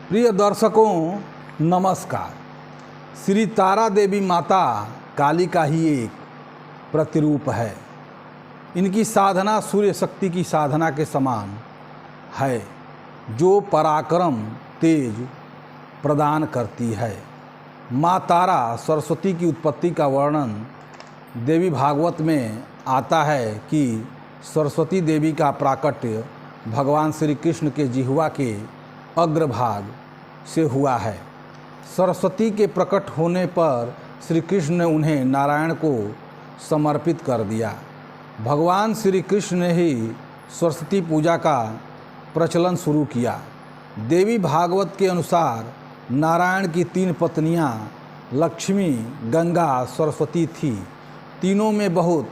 प्रिय दर्शकों नमस्कार। श्री तारा देवी माता काली का ही एक प्रतिरूप है। इनकी साधना सूर्य शक्ति की साधना के समान है, जो पराक्रम तेज प्रदान करती है। माँ तारा सरस्वती की उत्पत्ति का वर्णन देवी भागवत में आता है कि सरस्वती देवी का प्राकट्य भगवान श्री कृष्ण के जिह्वा के अग्रभाग से हुआ है। सरस्वती के प्रकट होने पर श्री कृष्ण ने उन्हें नारायण को समर्पित कर दिया। भगवान श्री कृष्ण ने ही सरस्वती पूजा का प्रचलन शुरू किया। देवी भागवत के अनुसार नारायण की 3 पत्नियां लक्ष्मी, गंगा, सरस्वती थी। तीनों में बहुत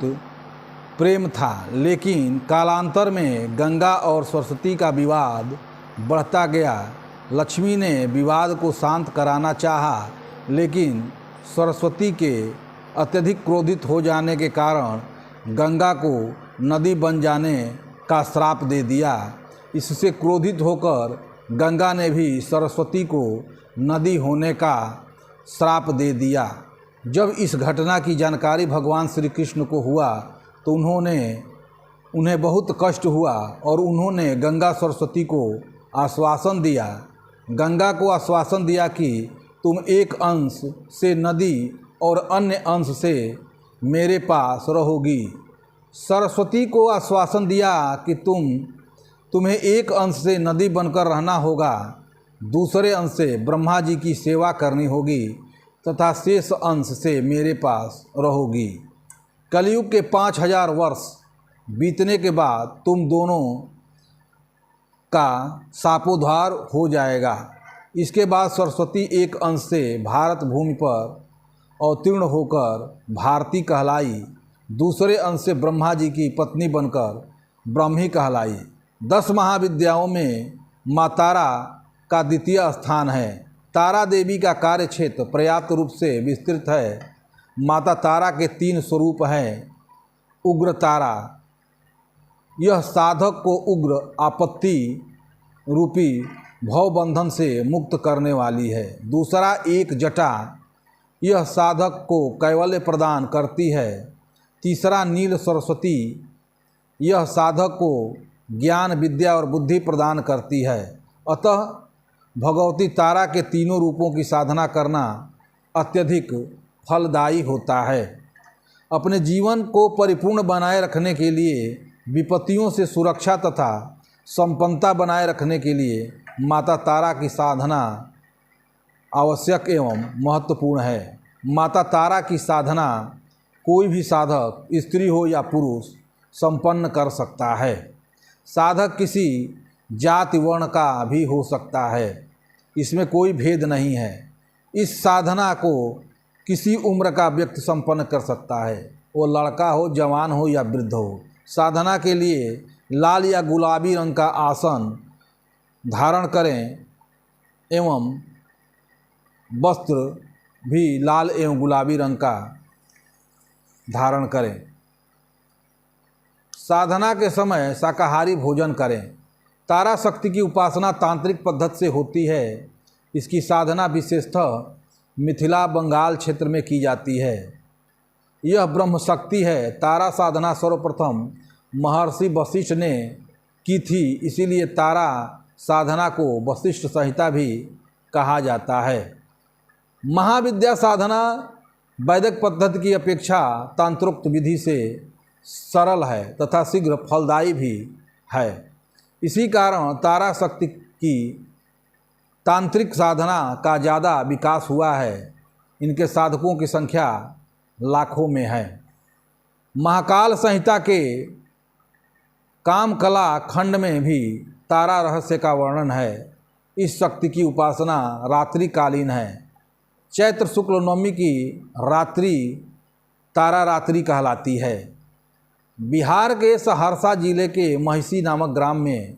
प्रेम था, लेकिन कालांतर में गंगा और सरस्वती का विवाद बढ़ता गया। लक्ष्मी ने विवाद को शांत कराना चाहा, लेकिन सरस्वती के अत्यधिक क्रोधित हो जाने के कारण गंगा को नदी बन जाने का श्राप दे दिया। इससे क्रोधित होकर गंगा ने भी सरस्वती को नदी होने का श्राप दे दिया। जब इस घटना की जानकारी भगवान श्री कृष्ण को हुआ तो उन्हें बहुत कष्ट हुआ और उन्होंने गंगा सरस्वती को आश्वासन दिया। गंगा को आश्वासन दिया कि तुम एक अंश से नदी और अन्य अंश से मेरे पास रहोगी। सरस्वती को आश्वासन दिया कि तुम्हें एक अंश से नदी बनकर रहना होगा, दूसरे अंश से ब्रह्मा जी की सेवा करनी होगी तथा शेष अंश से मेरे पास रहोगी। कलयुग के 5000 वर्ष बीतने के बाद तुम दोनों का शापोद्धार हो जाएगा। इसके बाद सरस्वती एक अंश से भारत भूमि पर अवतीर्ण होकर भारती कहलाई, दूसरे अंश से ब्रह्मा जी की पत्नी बनकर ब्रह्मी कहलाई। 10 महाविद्याओं में माँ तारा का द्वितीय स्थान है। तारा देवी का कार्य क्षेत्र पर्याप्त रूप से विस्तृत है। माता तारा के 3 स्वरूप हैं। उग्र तारा, यह साधक को उग्र आपत्ति रूपी भवबंधन से मुक्त करने वाली है। दूसरा एक जटा, यह साधक को कैवल्य प्रदान करती है। तीसरा नील सरस्वती, यह साधक को ज्ञान, विद्या और बुद्धि प्रदान करती है। अतः भगवती तारा के तीनों रूपों की साधना करना अत्यधिक फलदायी होता है। अपने जीवन को परिपूर्ण बनाए रखने के लिए, विपत्तियों से सुरक्षा तथा संपन्नता बनाए रखने के लिए माता तारा की साधना आवश्यक एवं महत्वपूर्ण है। माता तारा की साधना कोई भी साधक, स्त्री हो या पुरुष, संपन्न कर सकता है। साधक किसी जाति वर्ण का भी हो सकता है, इसमें कोई भेद नहीं है। इस साधना को किसी उम्र का व्यक्ति संपन्न कर सकता है, वो लड़का हो, जवान हो या वृद्ध हो। साधना के लिए लाल या गुलाबी रंग का आसन धारण करें एवं वस्त्र भी लाल एवं गुलाबी रंग का धारण करें। साधना के समय शाकाहारी भोजन करें। तारा शक्ति की उपासना तांत्रिक पद्धति से होती है। इसकी साधना विशेषतः मिथिला, बंगाल क्षेत्र में की जाती है। यह ब्रह्म शक्ति है। तारा साधना सर्वप्रथम महर्षि वशिष्ठ ने की थी, इसीलिए तारा साधना को वशिष्ठ संहिता भी कहा जाता है। महाविद्या साधना वैदिक पद्धति की अपेक्षा तंत्रोक्त विधि से सरल है तथा शीघ्र फलदायी भी है। इसी कारण तारा शक्ति की तांत्रिक साधना का ज़्यादा विकास हुआ है। इनके साधकों की संख्या लाखों में है। महाकाल संहिता के कामकला खंड में भी तारा रहस्य का वर्णन है। इस शक्ति की उपासना रात्रिकालीन है। चैत्र शुक्ल नवमी की रात्रि तारा रात्रि कहलाती है। बिहार के सहरसा जिले के महिषी नामक ग्राम में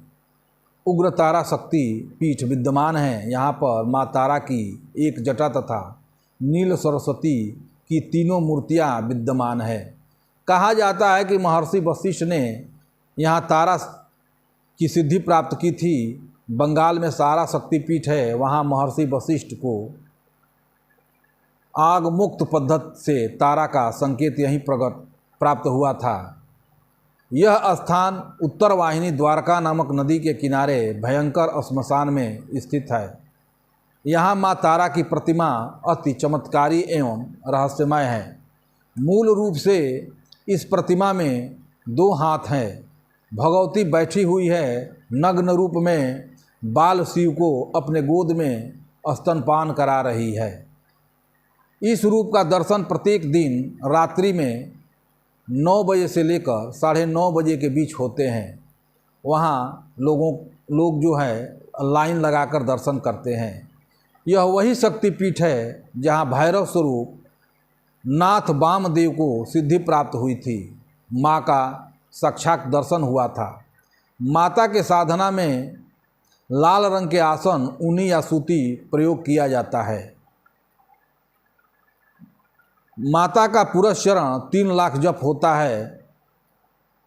उग्र तारा शक्ति पीठ विद्यमान है। यहाँ पर माँ तारा की एक जटा तथा नील सरस्वती की तीनों मूर्तियाँ विद्यमान है। कहा जाता है कि महर्षि वशिष्ठ ने यहाँ तारा की सिद्धि प्राप्त की थी बंगाल में सारा शक्तिपीठ है, वहाँ महर्षि वशिष्ठ को आग मुक्त पद्धति से तारा का संकेत यहीं प्राप्त हुआ था। यह स्थान उत्तर वाहिनी द्वारका नामक नदी के किनारे भयंकर श्मशान में स्थित है। यहाँ माँ तारा की प्रतिमा अति चमत्कारी एवं रहस्यमय है। मूल रूप से इस प्रतिमा में 2 हाथ हैं। भगवती बैठी हुई है नग्न रूप में, बाल शिव को अपने गोद में स्तनपान करा रही है। इस रूप का दर्शन प्रत्येक दिन रात्रि में 9 बजे से लेकर 9:30 बजे के बीच होते हैं। वहाँ लोग जो है लाइन लगाकर दर्शन करते हैं। यह वही शक्तिपीठ है जहाँ भैरव स्वरूप नाथ वामदेव को सिद्धि प्राप्त हुई थी। माँ का साक्षात दर्शन हुआ था। माता के साधना में लाल रंग के आसन, ऊनी या सूती प्रयोग किया जाता है। माता का पुरस्चरण 3 लाख जप होता है।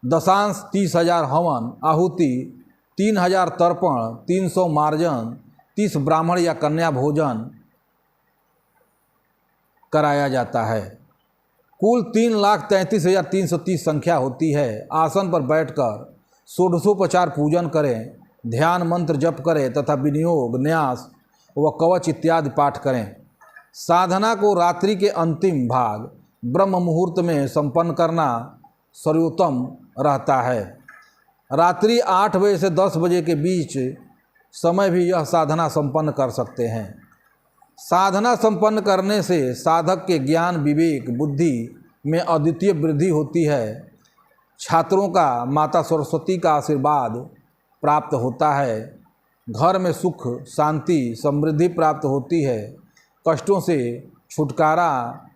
दशांश 30,000 हवन, आहुति 3,000 तर्पण, 300 मार्जन, 30 ब्राह्मण या कन्या भोजन कराया जाता है। कुल 3,33,330 संख्या होती है। आसन पर बैठकर षोडशोपचार पूजन करें, ध्यान मंत्र जप करें तथा विनियोग, न्यास व कवच इत्यादि पाठ करें। साधना को रात्रि के अंतिम भाग ब्रह्म मुहूर्त में संपन्न करना सर्वोत्तम रहता है। रात्रि 8 बजे से 10 बजे के बीच समय भी यह साधना संपन्न कर सकते हैं। साधना संपन्न करने से साधक के ज्ञान, विवेक, बुद्धि में अद्वितीय वृद्धि होती है। छात्रों का माता सरस्वती का आशीर्वाद प्राप्त होता है। घर में सुख, शांति, समृद्धि प्राप्त होती है। कष्टों से छुटकारा,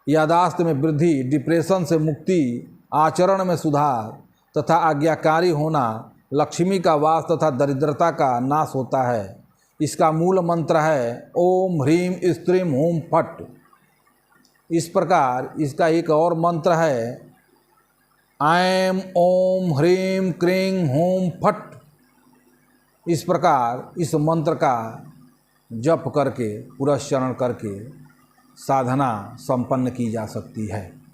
यादाश्त में वृद्धि, डिप्रेशन से मुक्ति, आचरण में सुधार तथा आज्ञाकारी होना, लक्ष्मी का वास तथा दरिद्रता का नाश होता है। इसका मूल मंत्र है ओम ह्रीम स्त्रीम हूम फट। इस प्रकार इसका एक और मंत्र है ऐम ओम ह्रीम क्रीं हूम फट। इस प्रकार इस मंत्र का जप करके, पुरस्चरण करके साधना संपन्न की जा सकती है।